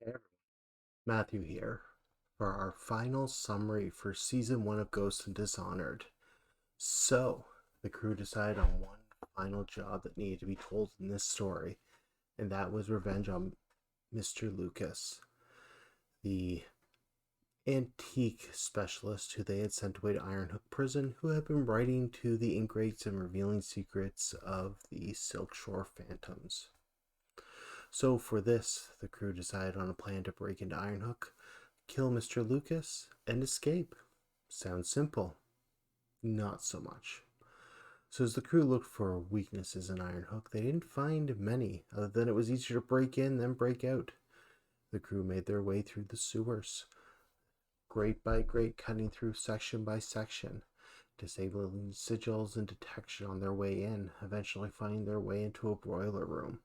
Hey, Matthew here for our final summary for season 1 of Ghosts and Dishonored. So, the crew decided on one final job that needed to be told in this story, and that was revenge on Mr. Lucas, the antique specialist who they had sent away to Ironhook Prison, who had been writing to the ingrates and revealing secrets of the Silkshore Phantoms. So, for this, the crew decided on a plan to break into Ironhook, kill Mr. Lucas, and escape. Sounds simple. Not so much. So as the crew looked for weaknesses in Ironhook, they didn't find many, other than it was easier to break in than break out. The crew made their way through the sewers, grate by grate, cutting through section by section, disabling sigils and detection on their way in, eventually finding their way into a broiler room.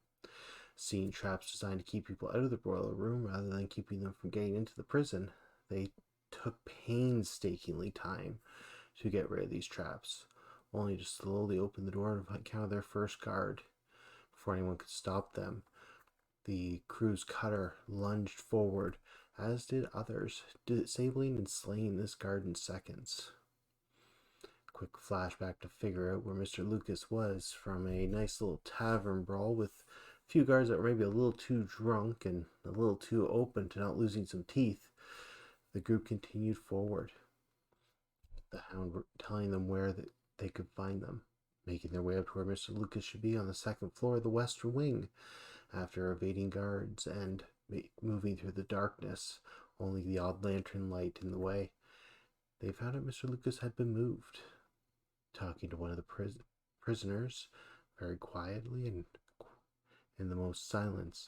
Seeing traps designed to keep people out of the broiler room rather than keeping them from getting into the prison, they took painstakingly time to get rid of these traps, only to slowly open the door and encounter their first guard. Before anyone could stop them, the crew's cutter lunged forward, as did others, disabling and slaying this guard in seconds. Quick flashback to figure out where Mr. Lucas was from a nice little tavern brawl with a few guards that were maybe a little too drunk and a little too open to not losing some teeth. The group continued forward, the hound telling them where they could find them, making their way up to where Mr. Lucas should be on the second floor of the western wing. After evading guards and moving through the darkness, only the odd lantern light in the way, they found out Mr. Lucas had been moved. Talking to one of the prisoners, very quietly and in the most silence,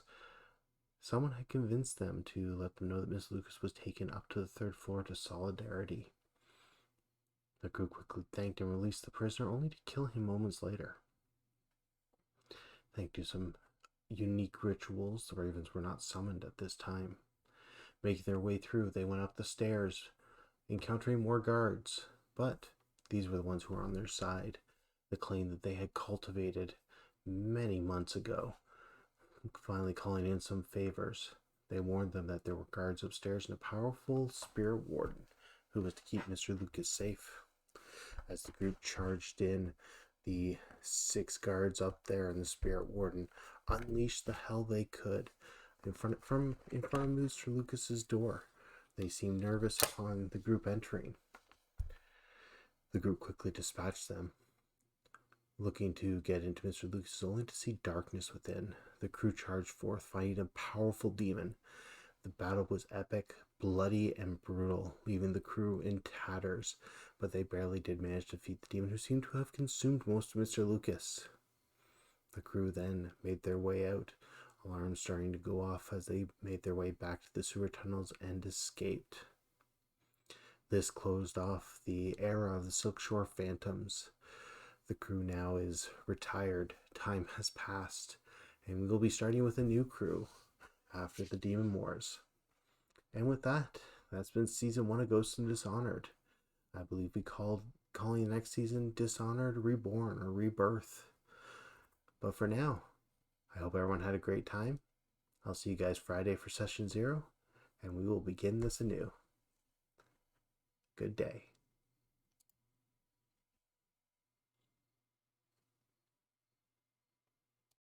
someone had convinced them to let them know that Miss Lucas was taken up to the third floor to Solidarity. The crew quickly thanked and released the prisoner, only to kill him moments later. Thanks to some unique rituals, the ravens were not summoned at this time. Making their way through, they went up the stairs, encountering more guards, but these were the ones who were on their side, the claim that they had cultivated many months ago, finally calling in some favors. They warned them that there were guards upstairs and a powerful spirit warden who was to keep Mr. Lucas safe. As the group charged in, the 6 guards up there and the spirit warden unleashed the hell they could in front of Mr. Lucas's door. They seemed nervous upon the group entering. The group quickly dispatched them, looking to get into Mr. Lucas, only to see darkness within. The crew charged forth, finding a powerful demon. The battle was epic, bloody, and brutal, leaving the crew in tatters, but they barely did manage to defeat the demon, who seemed to have consumed most of Mr. Lucas. The crew then made their way out, alarms starting to go off as they made their way back to the sewer tunnels and escaped. This closed off the era of the Silkshore Phantoms. The crew now is retired, time has passed, and we will be starting with a new crew after the Demon Wars. And with that, that's been season 1 of Ghosts and Dishonored. I believe we calling the next season Dishonored Reborn or Rebirth. But for now, I hope everyone had a great time. I'll see you guys Friday for session 0, and we will begin this anew. Good day.